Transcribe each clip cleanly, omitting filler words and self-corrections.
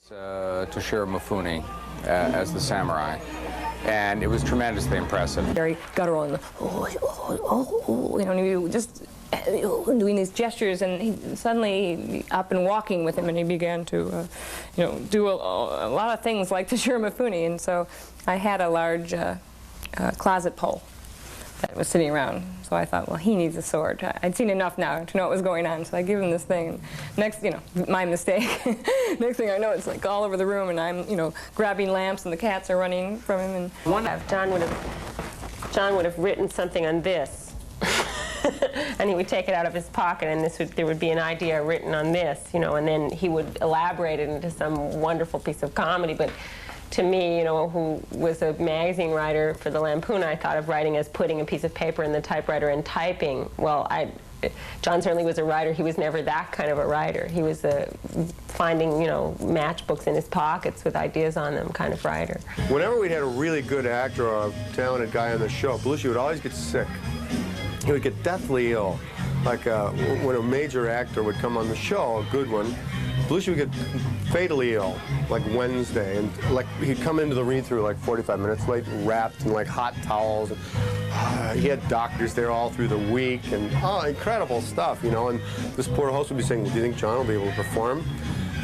Toshiro Mifune as the samurai, and it was tremendously impressive. Very guttural and you know, and he just doing these gestures, and he suddenly up and walking with him, and he began to, you know, do a lot of things like Toshiro Mifune. And so I had a large closet pole that was sitting around. So I thought, well, he needs a sword. I'd seen enough now to know what was going on, so I give him this thing. And next, you know, my mistake. Next thing I know, it's like all over the room, and I'm, you know, grabbing lamps, and the cats are running from him. And John would have written something on this, and he would take it out of his pocket, and there would be an idea written on this, you know, and then he would elaborate it into some wonderful piece of comedy. But to me, you know, who was a magazine writer for the Lampoon, I thought of writing as putting a piece of paper in the typewriter and typing. Well, John certainly was a writer. He was never that kind of a writer. He was a finding, you know, matchbooks in his pockets with ideas on them kind of writer. Whenever we had a really good actor or a talented guy on the show, Belushi would always get sick. He would get deathly ill. Like when a major actor would come on the show, a good one, Belushi would get fatally ill, like Wednesday, and like he'd come into the read-through like 45 minutes late, wrapped in like hot towels. And, he had doctors there all through the week, and incredible stuff, you know. And this poor host would be saying, well, do you think John will be able to perform?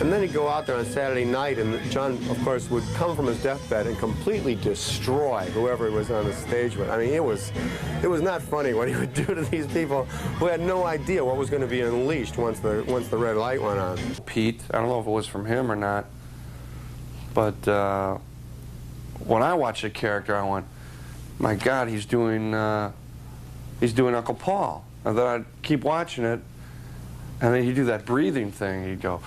And then he'd go out there on Saturday night, and John, of course, would come from his deathbed and completely destroy whoever he was on the stage with. I mean, it was not funny what he would do to these people who had no idea what was going to be unleashed once the red light went on. Pete, I don't know if it was from him or not, but when I watched the character, I went, my God, he's doing Uncle Paul. And then I'd keep watching it, and then he'd do that breathing thing. He'd go,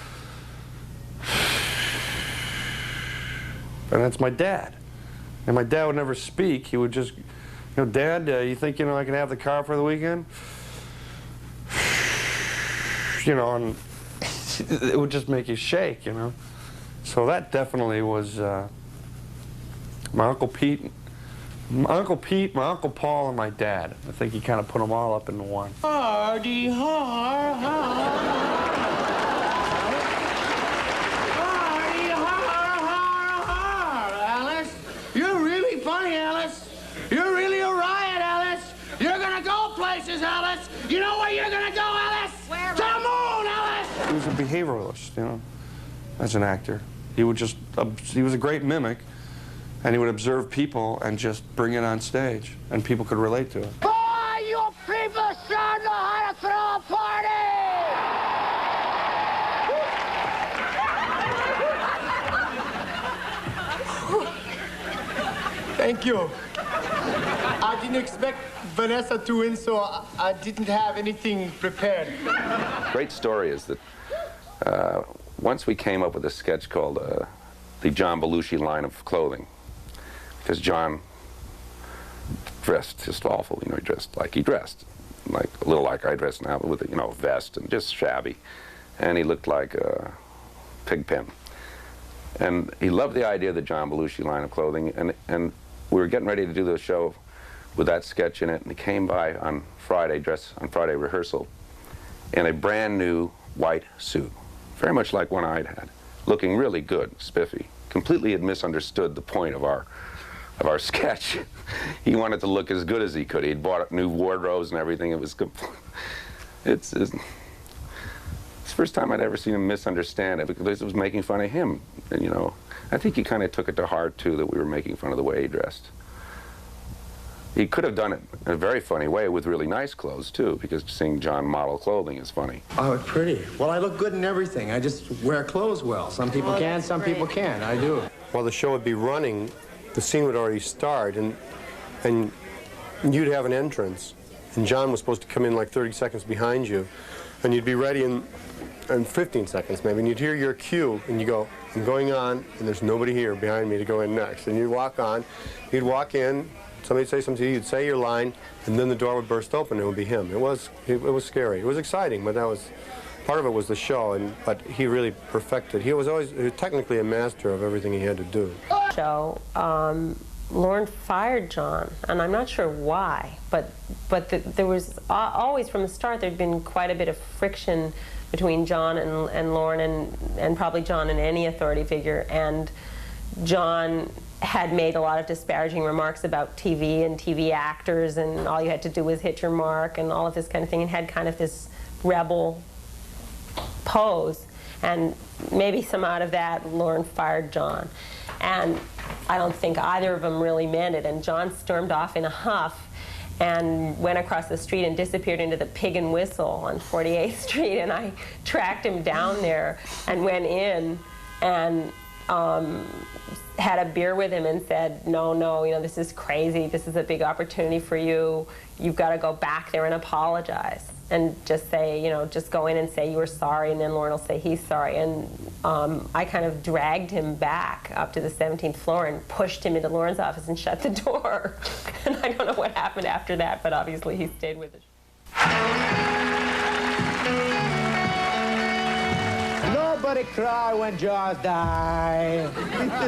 and that's my dad. And my dad would never speak. He would just, you know, Dad, you think, you know, I can have the car for the weekend? You know, and it would just make you shake, you know. So that definitely was my Uncle Pete, my Uncle Paul, and my dad. I think he kind of put them all up into one. Hardy har har. You're really a riot, Alice. You're gonna go places, Alice. You know where you're gonna go, Alice? Where? To the moon, Alice. He was a behavioralist, you know, as an actor. He would just, he was a great mimic, and he would observe people and just bring it on stage, and people could relate to it. Boy, you people sure know how to throw a party! Thank you. I didn't expect Vanessa to win, so I didn't have anything prepared. Great story is that once we came up with a sketch called the John Belushi line of clothing, because John dressed just awful, you know, he dressed like he dressed, like a little like I dress now, with a, you know, vest and just shabby, and he looked like a pig pen. And he loved the idea of the John Belushi line of clothing, and we were getting ready to do the show with that sketch in it, and he came by on Friday, on Friday rehearsal, in a brand new white suit, very much like one I'd had, looking really good, spiffy. Completely had misunderstood the point of our sketch. He wanted to look as good as he could. He'd bought new wardrobes and everything. It was it's the first time I'd ever seen him misunderstand it, because it was making fun of him. And, you know, I think he kind of took it to heart, too, that we were making fun of the way he dressed. He could have done it in a very funny way with really nice clothes, too, because seeing John model clothing is funny. Oh, pretty. Well, I look good in everything. I just wear clothes well. Some people can, some people can't. I do. While the show would be running, the scene would already start, and you'd have an entrance. And John was supposed to come in like 30 seconds behind you, and you'd be ready in 15 seconds maybe, and you'd hear your cue, and you go, I'm going on, and there's nobody here behind me to go in next. And you'd walk on, you'd walk in, somebody'd say something to you, you'd say your line, and then the door would burst open, and it would be him. It was scary. It was exciting, but that was, part of it was the show, but he really perfected. He was technically a master of everything he had to do. Show, Lorne fired John, and I'm not sure why, but there was always, from the start, there'd been quite a bit of friction between John and Lorne, and probably John and any authority figure. And John had made a lot of disparaging remarks about TV and TV actors, and all you had to do was hit your mark and all of this kind of thing, and had kind of this rebel pose. And maybe some out of that, Lorne fired John. And I don't think either of them really meant it. And John stormed off in a huff and went across the street and disappeared into the Pig and Whistle on 48th Street. And I tracked him down there and went in and had a beer with him and said, no, you know, this is crazy. This is a big opportunity for you. You've got to go back there and apologize. And just say, you know, just go in and say you were sorry, and then Lorne will say he's sorry. And I kind of dragged him back up to the 17th floor and pushed him into Lorne's office and shut the door. And I don't know what happened after that, but obviously he stayed with it. Nobody cry when Jaws die.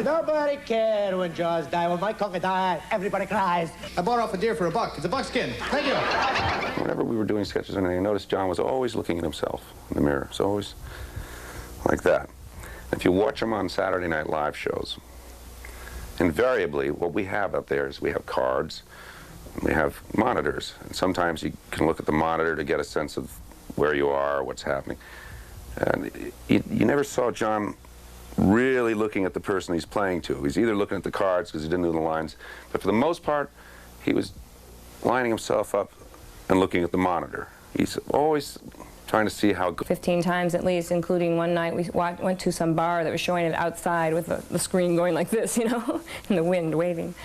Nobody cared when Jaws die. When Mike Conker died, everybody cries. I bought off a deer for $1. It's a buckskin. Thank you. Whenever we were doing sketches and I noticed John was always looking at himself in the mirror. It's always like that. If you watch him on Saturday Night Live shows, invariably what we have up there is we have cards, we have monitors. And sometimes you can look at the monitor to get a sense of where you are, what's happening. And you never saw John really looking at the person he's playing to. He's either looking at the cards because he didn't know the lines, but for the most part, he was lining himself up and looking at the monitor. He's always trying to see how good. 15 times at least, including one night we went to some bar that was showing it outside with the screen going like this, you know, and the wind waving.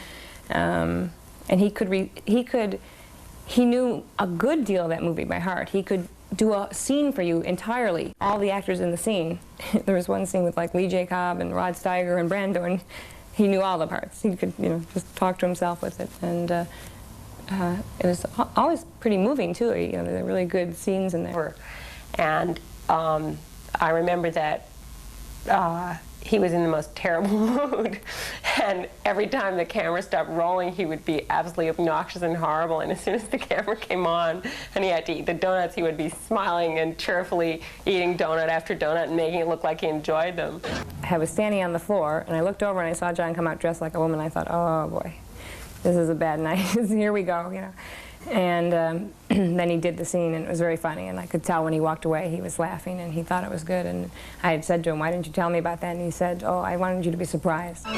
And he knew a good deal of that movie by heart. He could do a scene for you entirely, all the actors in the scene. There was one scene with like Lee J. Cobb and Rod Steiger and Brando, and he knew all the parts. He could, you know, just talk to himself with it, and it was always pretty moving too. You know, there were really good scenes in there. And I remember that he was in the most terrible mood, and every time the camera stopped rolling, he would be absolutely obnoxious and horrible. And as soon as the camera came on and he had to eat the donuts, he would be smiling and cheerfully eating donut after donut and making it look like he enjoyed them. I was standing on the floor, and I looked over and I saw John come out dressed like a woman. I thought, oh boy, this is a bad night. Here we go, you know. And then he did the scene, and it was very funny, and I could tell when he walked away he was laughing and he thought it was good. And I had said to him, why didn't you tell me about that? And he said, oh, I wanted you to be surprised. I'll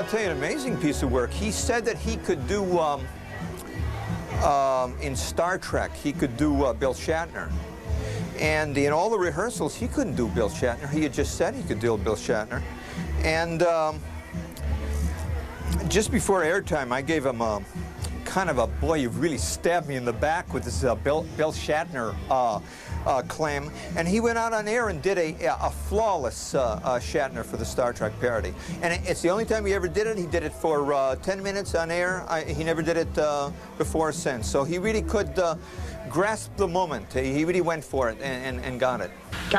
tell you an amazing piece of work. He said that he could do, in Star Trek, he could do Bill Shatner. And in all the rehearsals, he couldn't do Bill Shatner. He had just said he could do Bill Shatner. And just before airtime, I gave him a kind of a, boy, you've really stabbed me in the back with this Bill Shatner claim. And he went out on air and did a flawless Shatner for the Star Trek parody. And it's the only time he ever did it. He did it for 10 minutes on air. He never did it before or since. So he really could grasp the moment. He really went for it and got it.